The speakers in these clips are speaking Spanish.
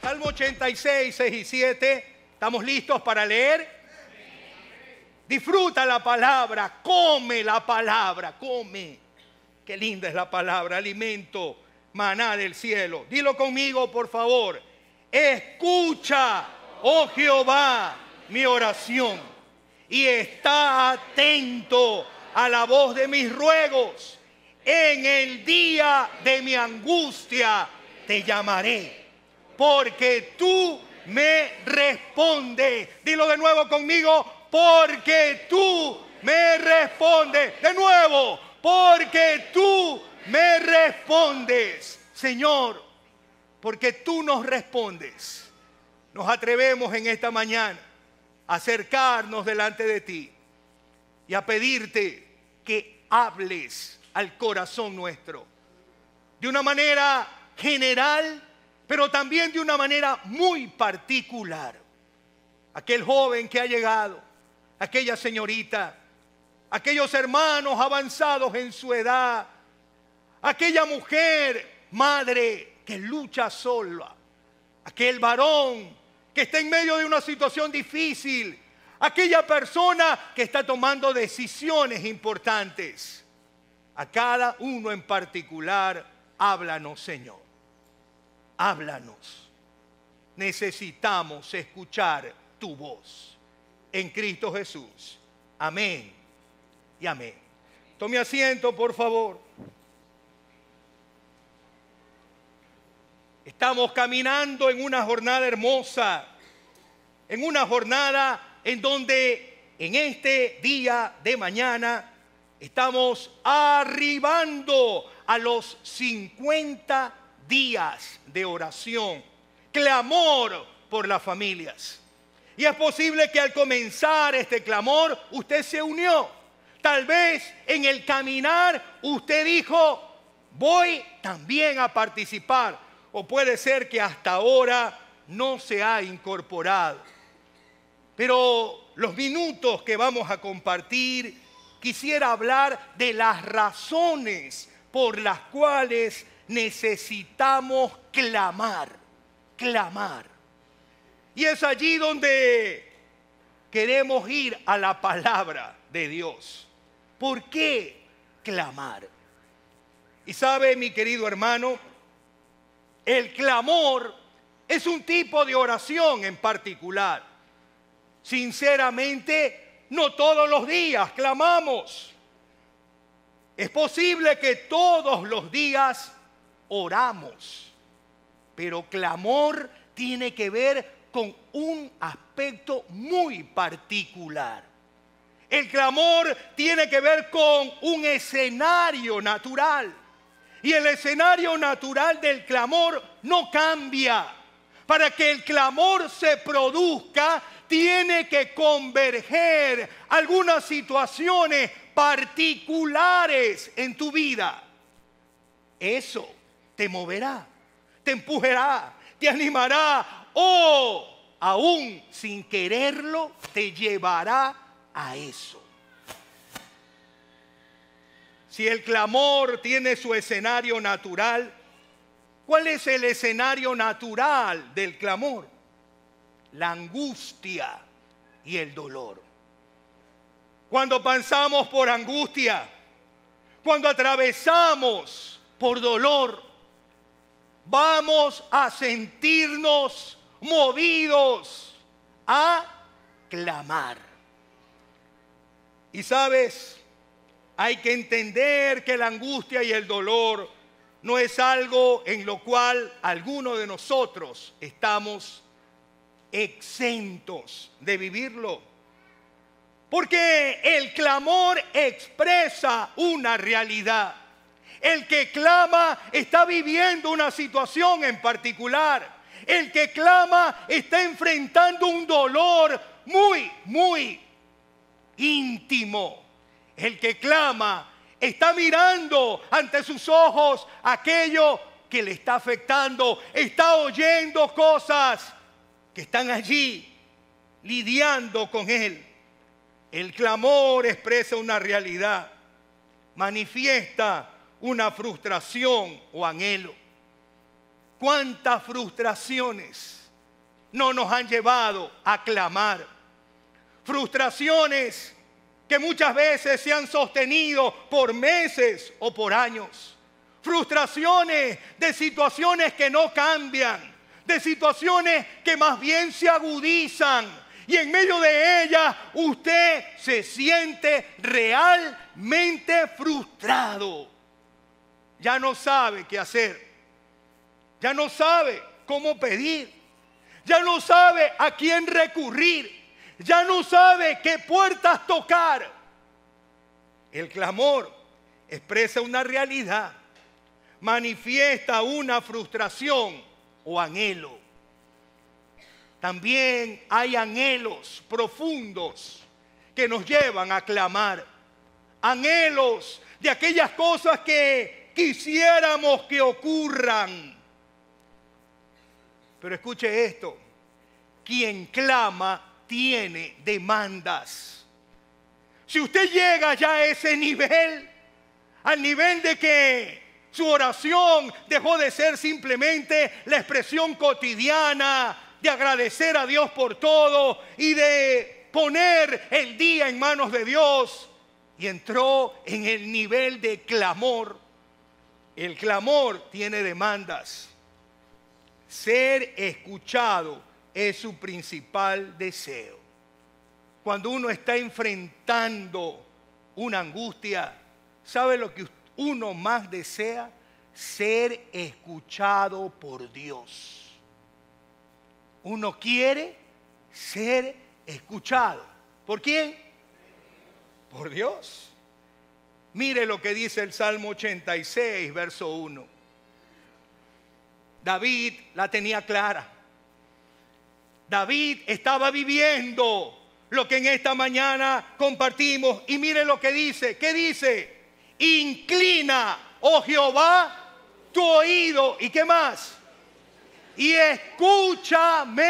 Salmo 86, 6 y 7. ¿Estamos listos para leer? Disfruta la palabra, come la palabra, come. Qué linda es la palabra, alimento, maná del cielo. Dilo conmigo, por favor. Escucha, oh Jehová, mi oración, y está atento a la voz de mis ruegos. En el día de mi angustia te llamaré, porque tú me respondes. Dilo de nuevo conmigo, porque tú me respondes. De nuevo, porque tú me respondes. Señor, porque tú nos respondes, nos atrevemos en esta mañana a acercarnos delante de ti y a pedirte que hables al corazón nuestro de una manera general, pero también de una manera muy particular. Aquel joven que ha llegado, aquella señorita, aquellos hermanos avanzados en su edad, aquella mujer, madre que lucha sola, aquel varón que está en medio de una situación difícil, aquella persona que está tomando decisiones importantes. A cada uno en particular, háblanos, Señor. Háblanos. Necesitamos escuchar tu voz. En Cristo Jesús. Amén y amén. Tome asiento, por favor. Estamos caminando en una jornada hermosa, en una jornada en donde en este día de mañana estamos arribando a los 50 días de oración, clamor por las familias. Y es posible que al comenzar este clamor usted se unió. Tal vez en el caminar usted dijo, voy también a participar. O puede ser que hasta ahora no se ha incorporado. Pero los minutos que vamos a compartir, quisiera hablar de las razones por las cuales necesitamos clamar. Y es allí donde queremos ir a la palabra de Dios. ¿Por qué clamar? Y sabe, mi querido hermano, el clamor es un tipo de oración en particular. Sinceramente, no todos los días clamamos. Es posible que todos los días oramos, pero clamor tiene que ver con un aspecto muy particular. El clamor tiene que ver con un escenario natural. Y el escenario natural del clamor no cambia. Para que el clamor se produzca, tiene que converger algunas situaciones particulares en tu vida. Eso te moverá, te empujará, te animará o aún sin quererlo te llevará a eso. Si el clamor tiene su escenario natural, ¿cuál es el escenario natural del clamor? La angustia y el dolor. Cuando pasamos por angustia, cuando atravesamos por dolor, vamos a sentirnos movidos a clamar. Y sabes, hay que entender que la angustia y el dolor no es algo en lo cual alguno de nosotros estamos exentos de vivirlo. Porque el clamor expresa una realidad. El que clama está viviendo una situación en particular. El que clama está enfrentando un dolor muy íntimo. El que clama está mirando ante sus ojos aquello que le está afectando. Está oyendo cosas que están allí lidiando con él. El clamor expresa una realidad, manifiesta una frustración o anhelo. ¿Cuántas frustraciones no nos han llevado a clamar? Frustraciones que muchas veces se han sostenido por meses o por años. Frustraciones de situaciones que no cambian, de situaciones que más bien se agudizan. Y en medio de ellas usted se siente realmente frustrado. Ya no sabe qué hacer. Ya no sabe cómo pedir. Ya no sabe a quién recurrir. Ya no sabe qué puertas tocar. El clamor expresa una realidad. Manifiesta una frustración o anhelo. También hay anhelos profundos que nos llevan a clamar. Anhelos de aquellas cosas que quisiéramos que ocurran. Pero escuche esto, quien clama tiene demandas. Si usted llega ya a ese nivel, al nivel de que su oración dejó de ser simplemente la expresión cotidiana de agradecer a Dios por todo y de poner el día en manos de Dios, y entró en el nivel de clamor. El clamor tiene demandas. Ser escuchado es su principal deseo. Cuando uno está enfrentando una angustia, ¿sabe lo que uno más desea? Ser escuchado por Dios. Uno quiere ser escuchado. ¿Por quién? Por Dios. Mire lo que dice el Salmo 86, verso 1. David la tenía clara. David estaba viviendo lo que en esta mañana compartimos. Y mire lo que dice. ¿Qué dice? Inclina, oh Jehová, tu oído. ¿Y qué más? Y escúchame,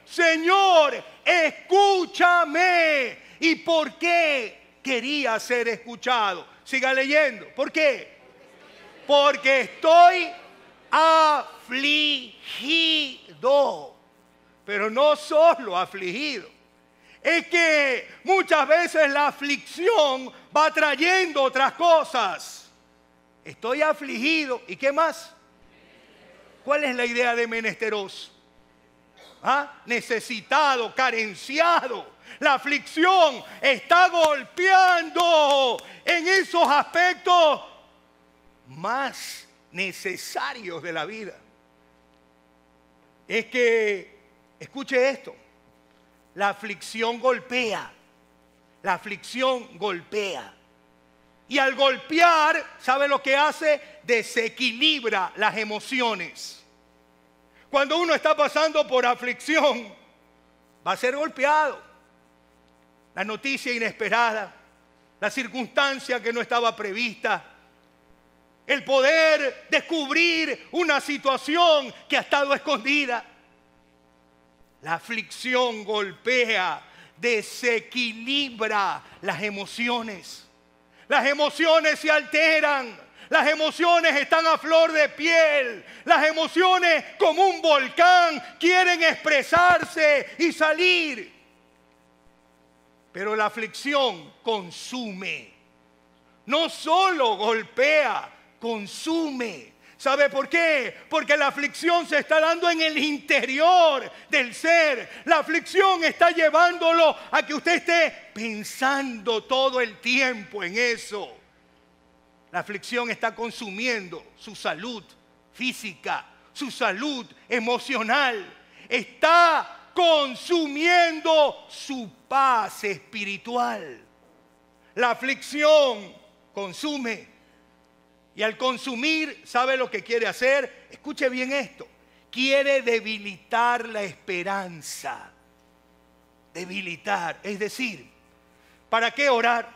Señor, escúchame. ¿Y por qué quería ser escuchado? Siga leyendo. ¿Por qué? Porque estoy afligido. Pero no solo afligido. Es que muchas veces la aflicción va trayendo otras cosas. Estoy afligido. ¿Y qué más? ¿Cuál es la idea de menesteroso? Necesitado, carenciado. La aflicción está golpeando en esos aspectos más necesarios de la vida. Es que, escuche esto, la aflicción golpea. La aflicción golpea. Y al golpear, ¿sabe lo que hace? Desequilibra las emociones. Cuando uno está pasando por aflicción, va a ser golpeado. La noticia inesperada, la circunstancia que no estaba prevista, el poder descubrir una situación que ha estado escondida. La aflicción golpea, desequilibra las emociones. Las emociones se alteran. Las emociones están a flor de piel. Las emociones, como un volcán, quieren expresarse y salir. Pero la aflicción consume. No solo golpea, consume. ¿Sabe por qué? Porque la aflicción se está dando en el interior del ser. La aflicción está llevándolo a que usted esté pensando todo el tiempo en eso. La aflicción está consumiendo su salud física, su salud emocional. Está consumiendo su paz espiritual. La aflicción consume. Y al consumir, ¿sabe lo que quiere hacer? Escuche bien esto. Quiere debilitar la esperanza. Debilitar. Es decir, ¿para qué orar?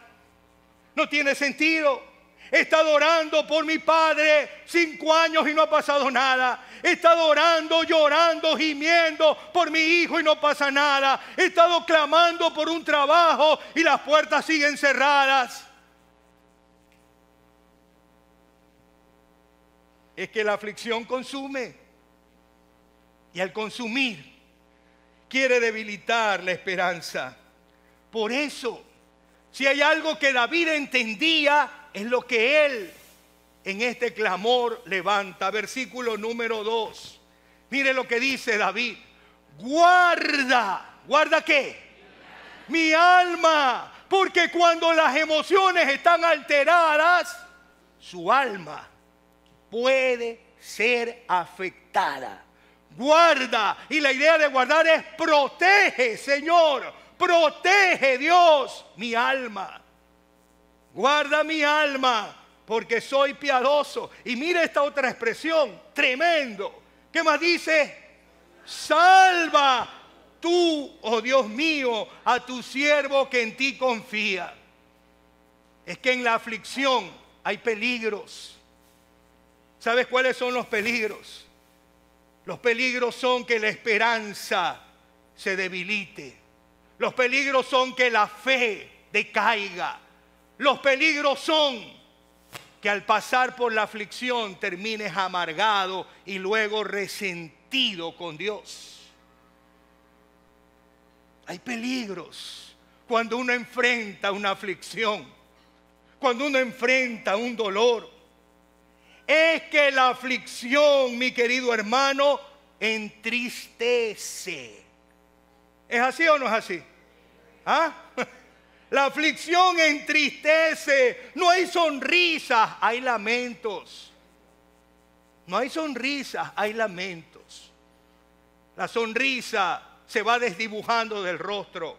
No tiene sentido. He estado orando por mi padre 5 años y no ha pasado nada. He estado orando, llorando, gimiendo por mi hijo y no pasa nada. He estado clamando por un trabajo y las puertas siguen cerradas. Es que la aflicción consume. y al consumir quiere debilitar la esperanza. Por eso, si hay algo que David entendía, es lo que él en este clamor levanta. Versículo número 2. Mire lo que dice David. Guarda. ¿Guarda qué? Mi alma. Porque cuando las emociones están alteradas, su alma puede ser afectada. Guarda. Y la idea de guardar es protege, Señor. Protege, Dios, mi alma. Guarda mi alma, porque soy piadoso. Y mira esta otra expresión, tremendo. ¿Qué más dice? Salva tú, oh Dios mío, a tu siervo que en ti confía. Es que en la aflicción hay peligros. ¿Sabes cuáles son los peligros? Los peligros son que la esperanza se debilite. Los peligros son que la fe decaiga. Los peligros son que al pasar por la aflicción termines amargado y luego resentido con Dios. Hay peligros cuando uno enfrenta una aflicción, cuando uno enfrenta un dolor. Es que la aflicción, mi querido hermano, entristece. ¿Es así o no es así? ¿Ah? La aflicción entristece. No hay sonrisas, hay lamentos. No hay sonrisas, hay lamentos. La sonrisa se va desdibujando del rostro.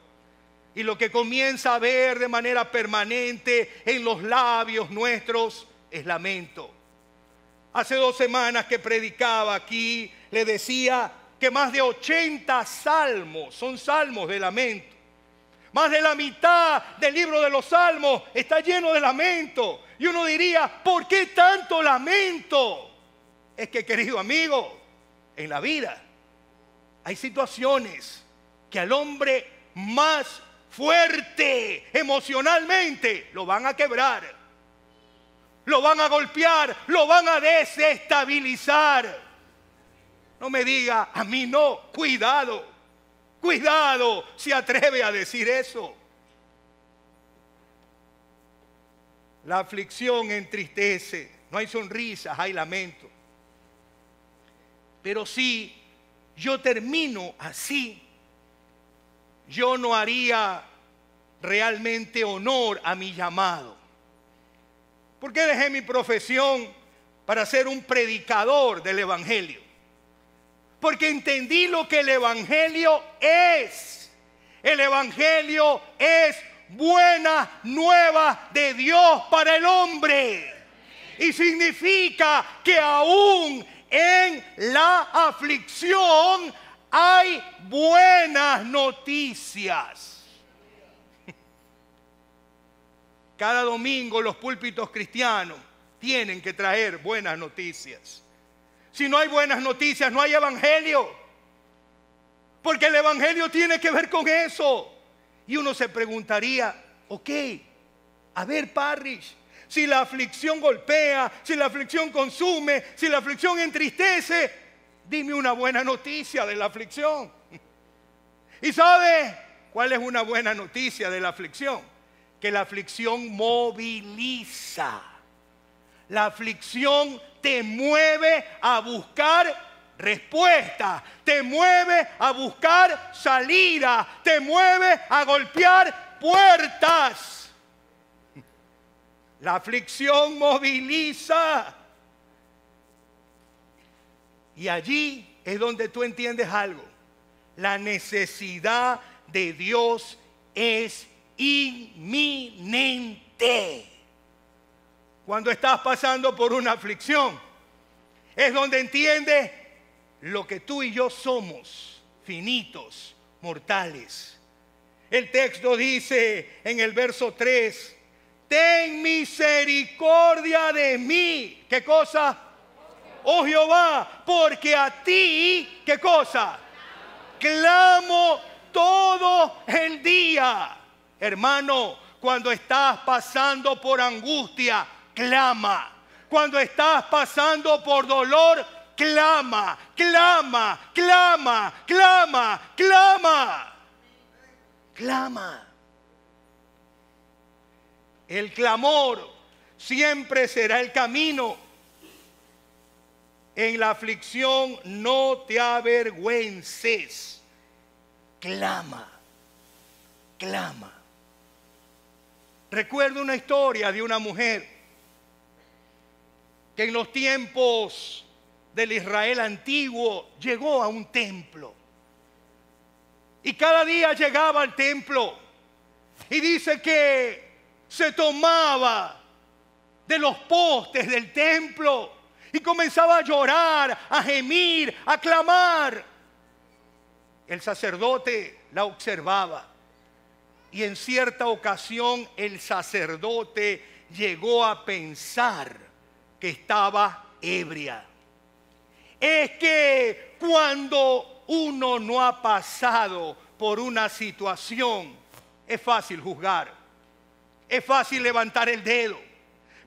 Y lo que comienza a ver de manera permanente en los labios nuestros es lamento. Hace 2 semanas que predicaba aquí, le decía que más de 80 salmos son salmos de lamento. Más de la mitad del libro de los salmos está lleno de lamento. Y uno diría, ¿por qué tanto lamento? Es que, querido amigo, en la vida hay situaciones que al hombre más fuerte emocionalmente lo van a quebrar, lo van a golpear, lo van a desestabilizar. No me diga, a mí no, cuidado, cuidado si atreve a decir eso. La aflicción entristece, no hay sonrisas, hay lamento. Pero si yo termino así, yo no haría realmente honor a mi llamado. ¿Por qué dejé mi profesión para ser un predicador del Evangelio? Porque entendí lo que el Evangelio es. El Evangelio es buena nueva de Dios para el hombre. Y significa que aún en la aflicción hay buenas noticias. Cada domingo los púlpitos cristianos tienen que traer buenas noticias. Si no hay buenas noticias, no hay evangelio. Porque el evangelio tiene que ver con eso. Y uno se preguntaría, ok, a ver, Parrish, si la aflicción golpea, si la aflicción consume, si la aflicción entristece, dime una buena noticia de la aflicción. ¿Y sabe cuál es una buena noticia de la aflicción? Que la aflicción moviliza. La aflicción te mueve a buscar respuesta, te mueve a buscar salida, te mueve a golpear puertas. La aflicción moviliza. Y allí es donde tú entiendes algo. La necesidad de Dios es inminente. Cuando estás pasando por una aflicción, es donde entiendes lo que tú y yo somos, finitos, mortales. El texto dice en el verso 3, ten misericordia de mí. ¿Qué cosa? Oh Jehová, porque a ti, ¿qué cosa? Clamo todo el día. Hermano, cuando estás pasando por angustia, clama. Cuando estás pasando por dolor, clama, clama, clama, clama, clama. Clama. El clamor siempre será el camino. En la aflicción no te avergüences. Clama, clama. Recuerdo una historia de una mujer que en los tiempos del Israel antiguo llegó a un templo. Y cada día llegaba al templo. Y dice que se tomaba de los postes del templo y comenzaba a llorar, a gemir, a clamar. El sacerdote la observaba. Y en cierta ocasión el sacerdote llegó a pensar que estaba ebria. Es que cuando uno no ha pasado por una situación, es fácil juzgar, es fácil levantar el dedo.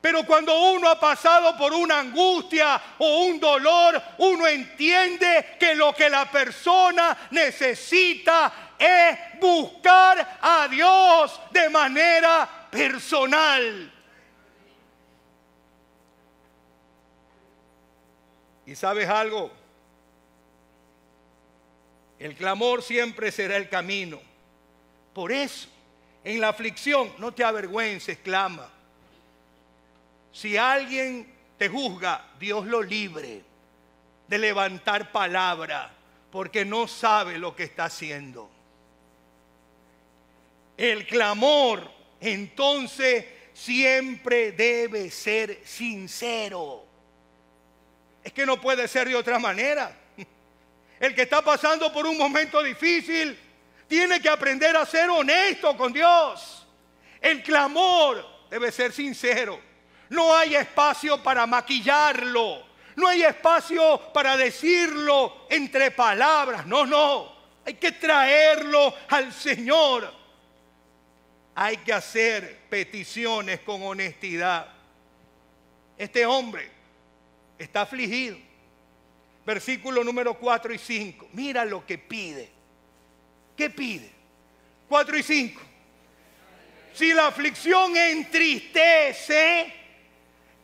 Pero cuando uno ha pasado por una angustia o un dolor, uno entiende que lo que la persona necesita es buscar a Dios de manera personal. ¿Y sabes algo? El clamor siempre será el camino. Por eso, en la aflicción, no te avergüences, clama. Si alguien te juzga, Dios lo libre de levantar palabra, porque no sabe lo que está haciendo. El clamor, entonces, siempre debe ser sincero. Es que no puede ser de otra manera. El que está pasando por un momento difícil tiene que aprender a ser honesto con Dios. El clamor debe ser sincero. No hay espacio para maquillarlo. No hay espacio para decirlo entre palabras. No. Hay que traerlo al Señor. Hay que hacer peticiones con honestidad. Este hombre está afligido. Versículo número 4 y 5. Mira lo que pide. ¿Qué pide? 4 y 5. Si la aflicción entristece,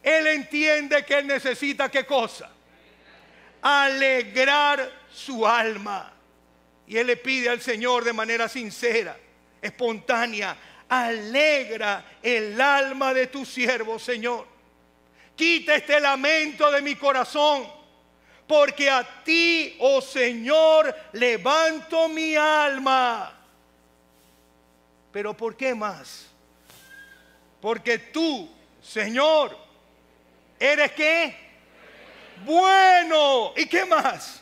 él entiende que él necesita ¿qué cosa? Alegrar su alma. Y él le pide al Señor de manera sincera, espontánea: alegra el alma de tu siervo, Señor. Quita este lamento de mi corazón, porque a ti, oh Señor, levanto mi alma. ¿Pero por qué más? Porque tú, Señor, ¿eres qué? Bueno. ¿Y qué más?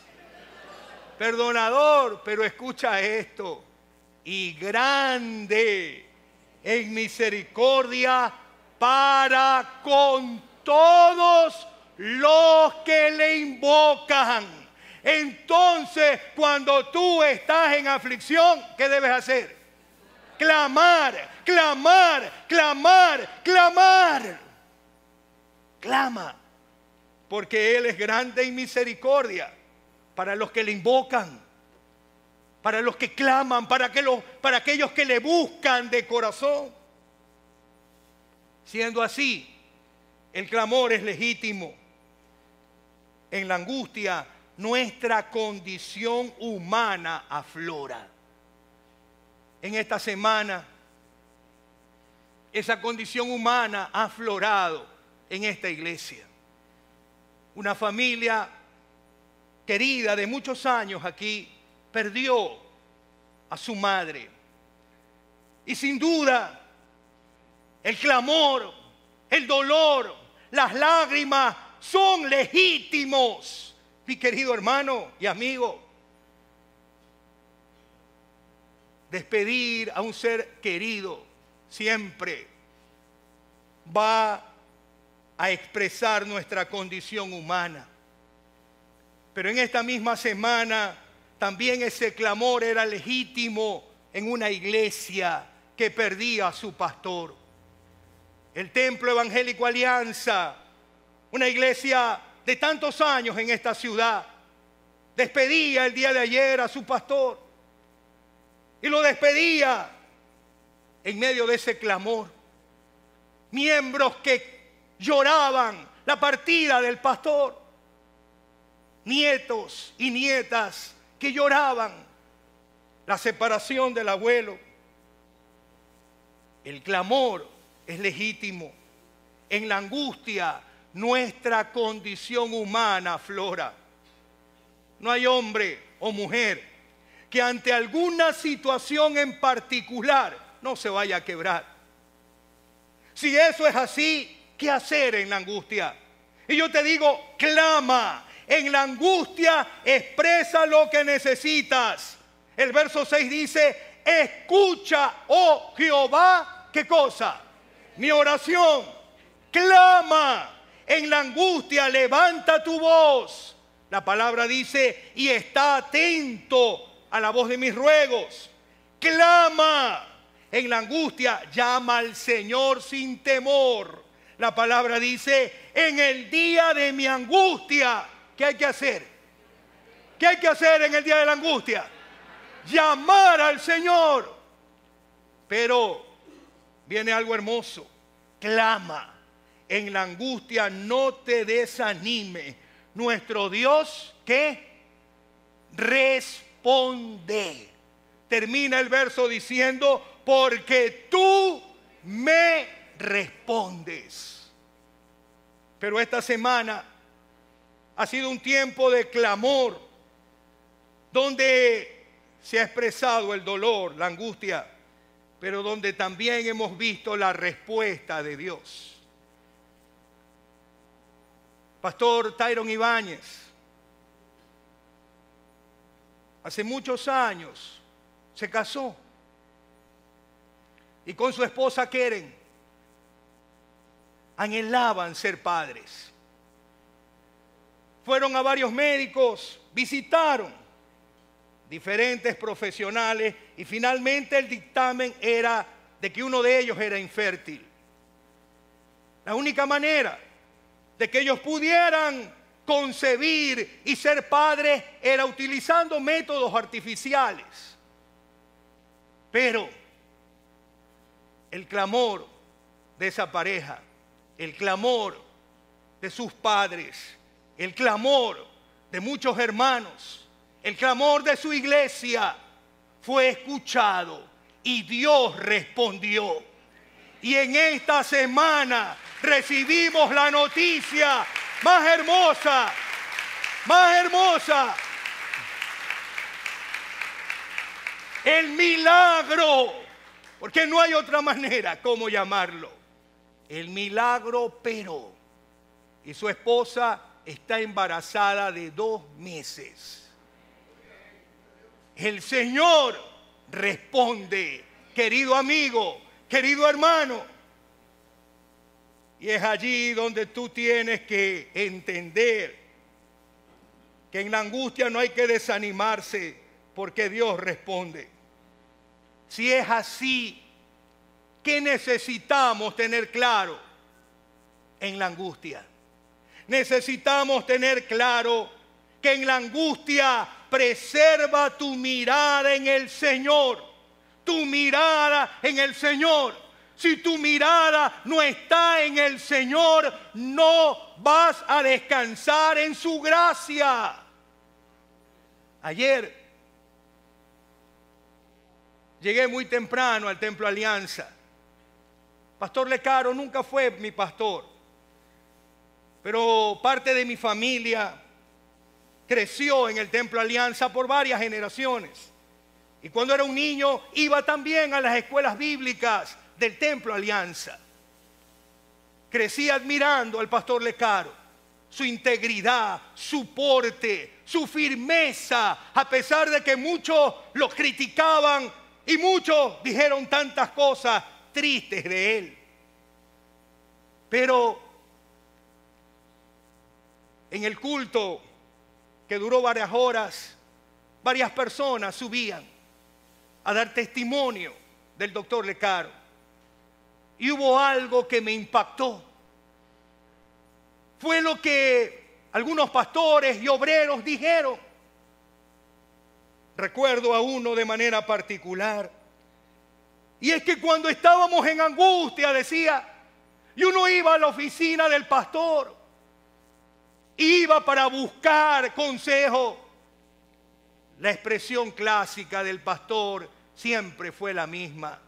Perdonador. Pero escucha esto: y grande en misericordia para con todos los que le invocan. Entonces, cuando tú estás en aflicción, ¿qué debes hacer? Clamar, clamar, clamar, clamar. Clama, porque Él es grande en misericordia para los que le invocan, para los que claman, para aquellos que le buscan de corazón. Siendo así, el clamor es legítimo. En la angustia, nuestra condición humana aflora. En esta semana, esa condición humana ha aflorado en esta iglesia. Una familia querida de muchos años aquí perdió a su madre. Y sin duda, el clamor, el dolor, las lágrimas son legítimos, mi querido hermano y amigo. Despedir a un ser querido siempre va a expresar nuestra condición humana. Pero en esta misma semana también ese clamor era legítimo en una iglesia que perdía a su pastor. El Templo Evangélico Alianza, una iglesia de tantos años en esta ciudad, despedía el día de ayer a su pastor y lo despedía en medio de ese clamor. Miembros que lloraban la partida del pastor, nietos y nietas que lloraban la separación del abuelo. El clamor es legítimo. En la angustia, nuestra condición humana aflora. No hay hombre o mujer que ante alguna situación en particular no se vaya a quebrar. Si eso es así, ¿qué hacer en la angustia? Y yo te digo, clama. En la angustia expresa lo que necesitas. El verso 6 dice, escucha, oh Jehová, ¿qué cosa? Mi oración. Clama. En la angustia levanta tu voz. La palabra dice, y está atento a la voz de mis ruegos. Clama. En la angustia llama al Señor sin temor. La palabra dice, en el día de mi angustia, ¿qué hay que hacer? ¿Qué hay que hacer en el día de la angustia? Llamar al Señor. Pero viene algo hermoso. Clama. En la angustia no te desanime. Nuestro Dios, ¿qué? Responde. Termina el verso diciendo, porque tú me respondes. Pero esta semana ha sido un tiempo de clamor, donde se ha expresado el dolor, la angustia, pero donde también hemos visto la respuesta de Dios. Pastor Tyron Ibáñez, hace muchos años se casó y con su esposa Keren anhelaban ser padres. Fueron a varios médicos, visitaron diferentes profesionales y finalmente el dictamen era de que uno de ellos era infértil. La única manera de que ellos pudieran concebir y ser padres era utilizando métodos artificiales. Pero el clamor de esa pareja, el clamor de sus padres, el clamor de muchos hermanos, el clamor de su iglesia fue escuchado y Dios respondió. Y en esta semana recibimos la noticia más hermosa, el milagro, porque no hay otra manera como llamarlo. El milagro operó y su esposa está embarazada de 2 meses. El Señor responde, querido amigo, querido hermano. Y es allí donde tú tienes que entender que en la angustia no hay que desanimarse porque Dios responde. Si es así, ¿qué necesitamos tener claro en la angustia? Necesitamos tener claro que en la angustia preserva tu mirada en el Señor. Tu mirada en el Señor. Si tu mirada no está en el Señor, no vas a descansar en su gracia. Ayer llegué muy temprano al Templo Alianza. Pastor Lecaro nunca fue mi pastor, pero parte de mi familia creció en el Templo Alianza por varias generaciones. Y cuando era un niño iba también a las escuelas bíblicas del Templo Alianza. Crecí admirando al pastor Lecaro, su integridad, su porte, su firmeza, a pesar de que muchos lo criticaban y muchos dijeron tantas cosas tristes de él. Pero en el culto que duró varias horas, varias personas subían a dar testimonio del doctor Lecaro. Y hubo algo que me impactó. Fue lo que algunos pastores y obreros dijeron. Recuerdo a uno de manera particular. Y es que cuando estábamos en angustia, decía, y uno iba a la oficina del pastor, iba para buscar consejo. La expresión clásica del pastor siempre fue la misma.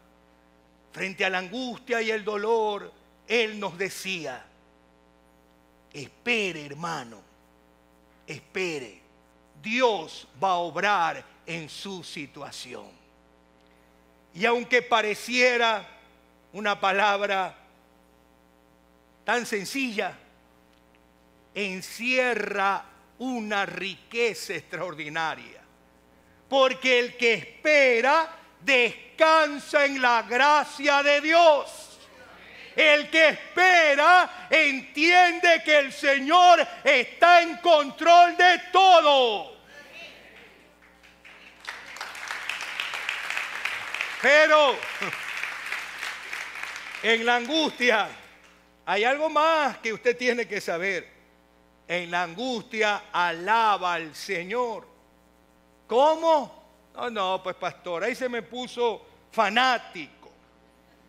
Frente a la angustia y el dolor, él nos decía, espere, hermano, espere. Dios va a obrar en su situación. Y aunque pareciera una palabra tan sencilla, encierra una riqueza extraordinaria. Porque el que espera descansa en la gracia de Dios. El que espera entiende que el Señor está en control de todo. Pero en la angustia hay algo más que usted tiene que saber. En la angustia alaba al Señor. ¿Cómo? No, pues pastor, ahí se me puso fanático.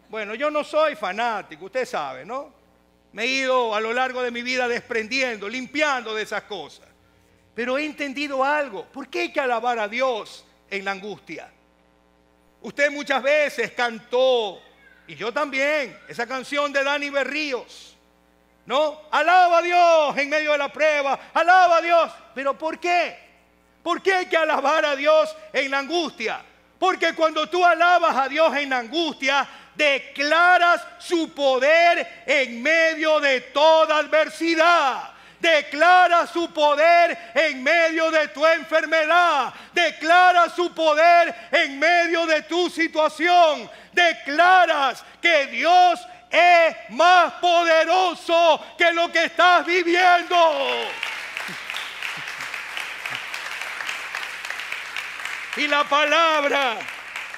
Bueno, yo no soy fanático, usted sabe, ¿no? Me he ido a lo largo de mi vida desprendiendo, limpiando de esas cosas. Pero he entendido algo. ¿Por qué hay que alabar a Dios en la angustia? Usted muchas veces cantó, y yo también, esa canción de Dani Berríos, ¿no? Alaba a Dios en medio de la prueba, alaba a Dios. ¿Pero por qué? ¿Por qué hay que alabar a Dios en la angustia? Porque cuando tú alabas a Dios en la angustia, declaras su poder en medio de toda adversidad. Declara su poder en medio de tu enfermedad. Declara su poder en medio de tu situación. Declaras que Dios es más poderoso que lo que estás viviendo. Y la palabra,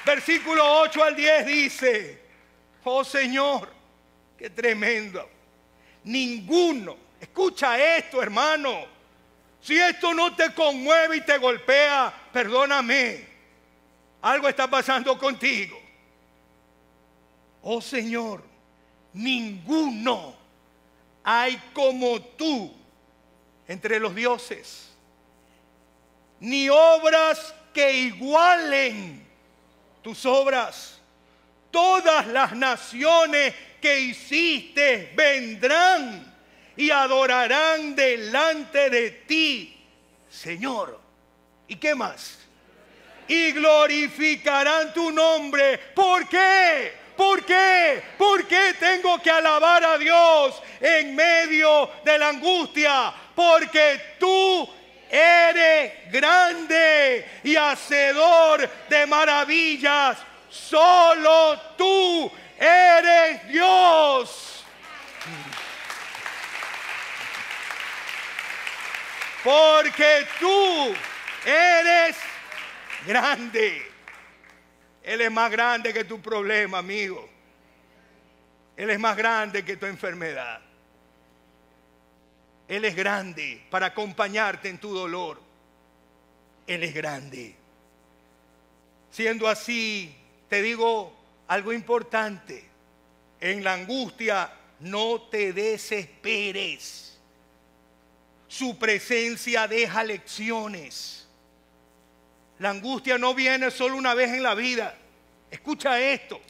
versículo 8 al 10 dice, oh Señor, qué tremendo. Ninguno, escucha esto, hermano. Si esto no te conmueve y te golpea, perdóname. Algo está pasando contigo. Oh Señor, ninguno hay como tú entre los dioses, ni obras que igualen tus obras. Todas las naciones que hiciste vendrán y adorarán delante de ti, Señor. ¿Y qué más? Y glorificarán tu nombre. ¿Por qué? ¿Por qué? ¿Por qué tengo que alabar a Dios en medio de la angustia? Porque tú eres grande y hacedor de maravillas. Solo tú eres Dios. Porque tú eres grande. Él es más grande que tu problema, amigo. Él es más grande que tu enfermedad. Él es grande para acompañarte en tu dolor. Él es grande. Siendo así, te digo algo importante. En la angustia no te desesperes. Su presencia deja lecciones. La angustia no viene solo una vez en la vida. Escucha esto.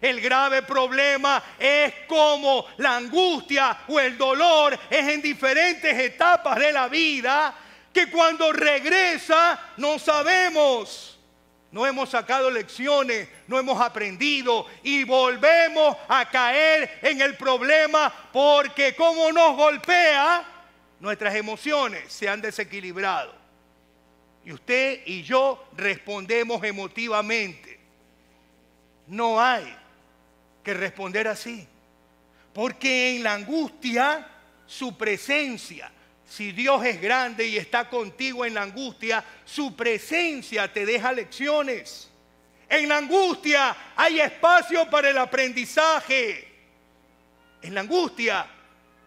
El grave problema es cómo la angustia o el dolor es en diferentes etapas de la vida, que cuando regresa no sabemos. No hemos sacado lecciones, no hemos aprendido y volvemos a caer en el problema porque como nos golpea, nuestras emociones se han desequilibrado. Y usted y yo respondemos emotivamente. No hay que responder así. Porque en la angustia, su presencia, si Dios es grande y está contigo en la angustia, su presencia te deja lecciones. En la angustia hay espacio para el aprendizaje. En la angustia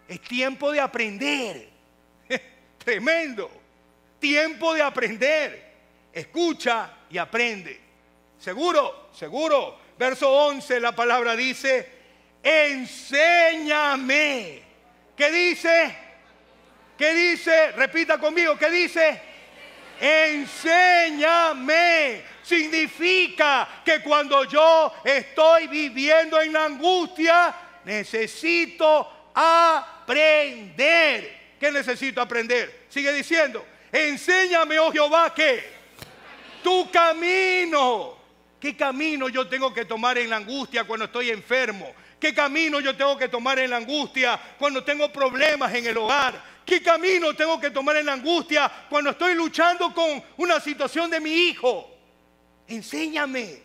es tiempo de aprender. tremendo. Tiempo de aprender. Escucha y aprende. Seguro, seguro. Verso 11, la palabra dice, enséñame. ¿Qué dice? ¿Qué dice? Repita conmigo, ¿qué dice? Enséñame. Significa que cuando yo estoy viviendo en la angustia, necesito aprender. ¿Qué necesito aprender? Sigue diciendo, enséñame, oh Jehová, ¿qué? Tu camino. ¿Qué camino yo tengo que tomar en la angustia cuando estoy enfermo? ¿Qué camino yo tengo que tomar en la angustia cuando tengo problemas en el hogar? ¿Qué camino tengo que tomar en la angustia cuando estoy luchando con una situación de mi hijo? Enséñame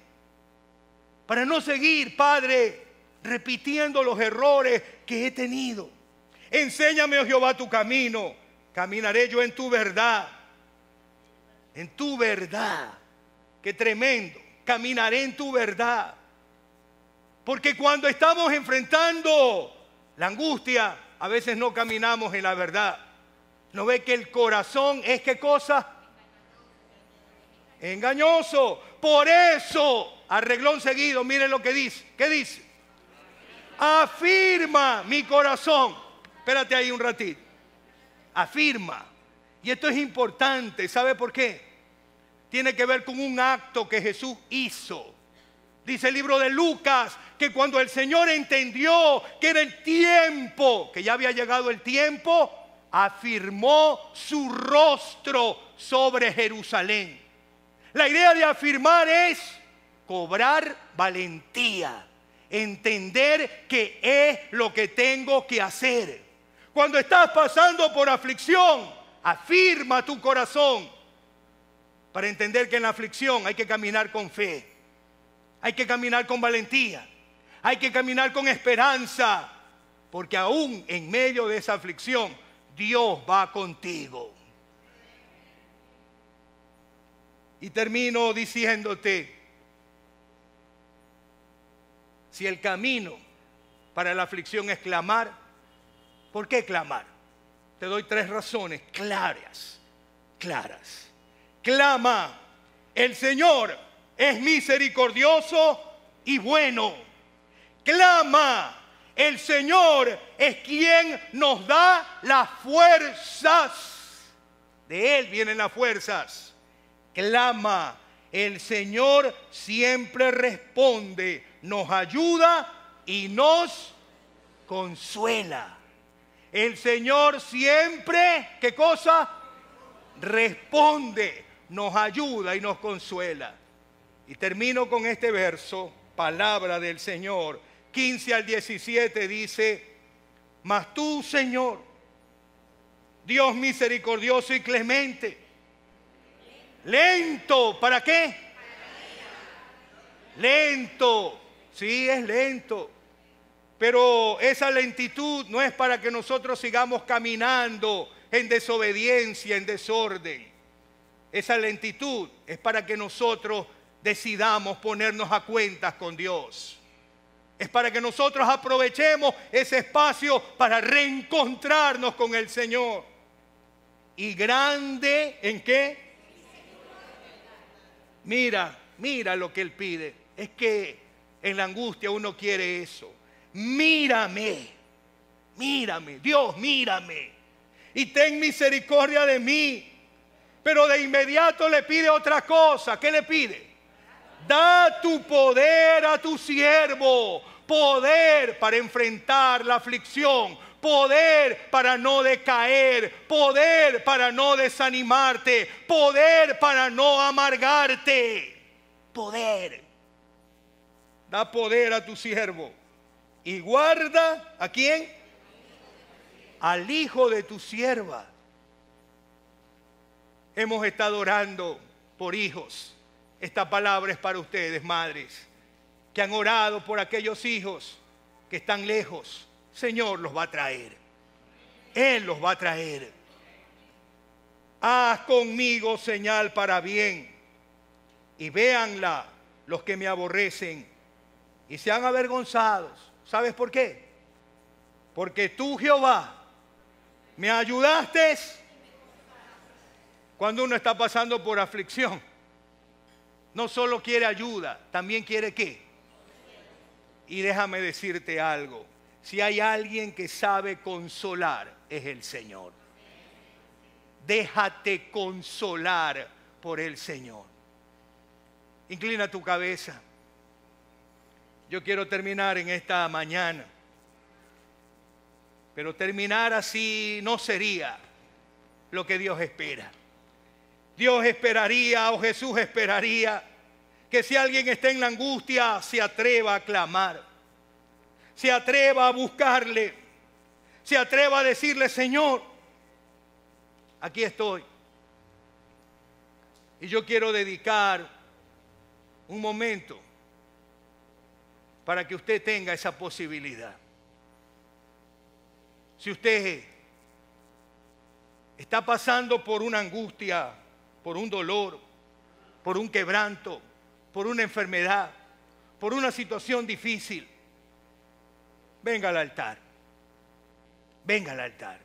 para no seguir, Padre, repitiendo los errores que he tenido. Enséñame, oh Jehová, tu camino. Caminaré yo en tu verdad. En tu verdad. Qué tremendo. Caminaré en tu verdad. Porque cuando estamos enfrentando la angustia, a veces no caminamos en la verdad. ¿No ve que el corazón es qué cosa? Engañoso. Por eso, a reglón seguido, miren lo que dice. ¿Qué dice? Afirma mi corazón. Espérate ahí un ratito. Afirma. Y esto es importante. ¿Sabe por qué? Tiene que ver con un acto que Jesús hizo. Dice el libro de Lucas que cuando el Señor entendió que era el tiempo, que ya había llegado el tiempo, afirmó su rostro sobre Jerusalén. La idea de afirmar es cobrar valentía, entender que es lo que tengo que hacer. Cuando estás pasando por aflicción, afirma tu corazón para entender que en la aflicción hay que caminar con fe, hay que caminar con valentía, hay que caminar con esperanza, porque aún en medio de esa aflicción Dios va contigo. Y termino diciéndote, si el camino para la aflicción es clamar, ¿por qué clamar? Te doy 3 razones claras. Clama, el Señor es misericordioso y bueno. Clama, el Señor es quien nos da las fuerzas. De Él vienen las fuerzas. Clama, el Señor siempre responde, nos ayuda y nos consuela. El Señor siempre, ¿qué cosa? Responde, nos ayuda y nos consuela. Y termino con este verso, palabra del Señor, 15 al 17 dice, mas tú, Señor, Dios misericordioso y clemente, lento, ¿para qué? Lento, sí, es lento. Pero esa lentitud no es para que nosotros sigamos caminando en desobediencia, en desorden. Esa lentitud es para que nosotros decidamos ponernos a cuentas con Dios. Es para que nosotros aprovechemos ese espacio para reencontrarnos con el Señor. Y grande, ¿en qué? Mira lo que Él pide. Es que en la angustia uno quiere eso. Mírame, Dios, mírame. Y ten misericordia de mí. Pero de inmediato le pide otra cosa. ¿Qué le pide? Da tu poder a tu siervo. Poder para enfrentar la aflicción. Poder para no decaer. Poder para no desanimarte. Poder para no amargarte. Poder. Da poder a tu siervo. Y guarda, ¿a quién? Al hijo de tu sierva. Hemos estado orando por hijos. Esta palabra es para ustedes, madres, que han orado por aquellos hijos que están lejos. Señor los va a traer. Él los va a traer. Haz conmigo señal para bien. Y véanla los que me aborrecen y sean avergonzados. ¿Sabes por qué? Porque tú, Jehová, me ayudaste Cuando uno está pasando por aflicción, no solo quiere ayuda, también quiere ¿qué? Y déjame decirte algo. Si hay alguien que sabe consolar, es el Señor. Déjate consolar por el Señor. Inclina tu cabeza. Yo quiero terminar en esta mañana. Pero terminar así no sería lo que Dios espera. Dios esperaría, o Jesús esperaría, que si alguien está en la angustia, se atreva a clamar, se atreva a buscarle, se atreva a decirle: Señor, aquí estoy. Y yo quiero dedicar un momento para que usted tenga esa posibilidad. Si usted está pasando por una angustia, por un dolor, por un quebranto, por una enfermedad, por una situación difícil, venga al altar. Venga al altar.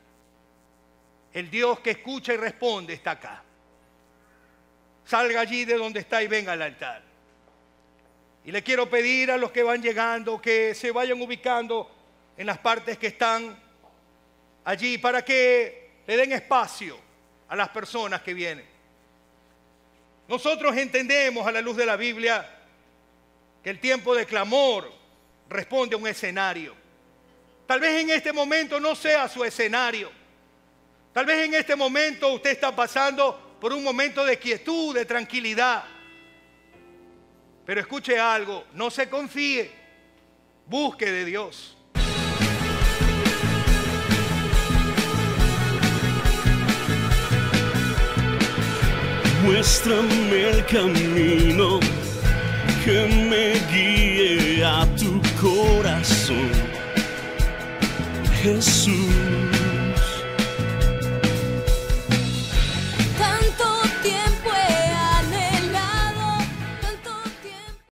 El Dios que escucha y responde está acá. Salga allí de donde está y venga al altar. Y le quiero pedir a los que van llegando que se vayan ubicando en las partes que están allí para que le den espacio a las personas que vienen. Nosotros entendemos a la luz de la Biblia que el tiempo de clamor responde a un escenario. Tal vez en este momento no sea su escenario. Tal vez en este momento usted está pasando por un momento de quietud, de tranquilidad. Pero escuche algo, no se confíe, busque de Dios. Muéstrame el camino que me guíe a tu corazón, Jesús.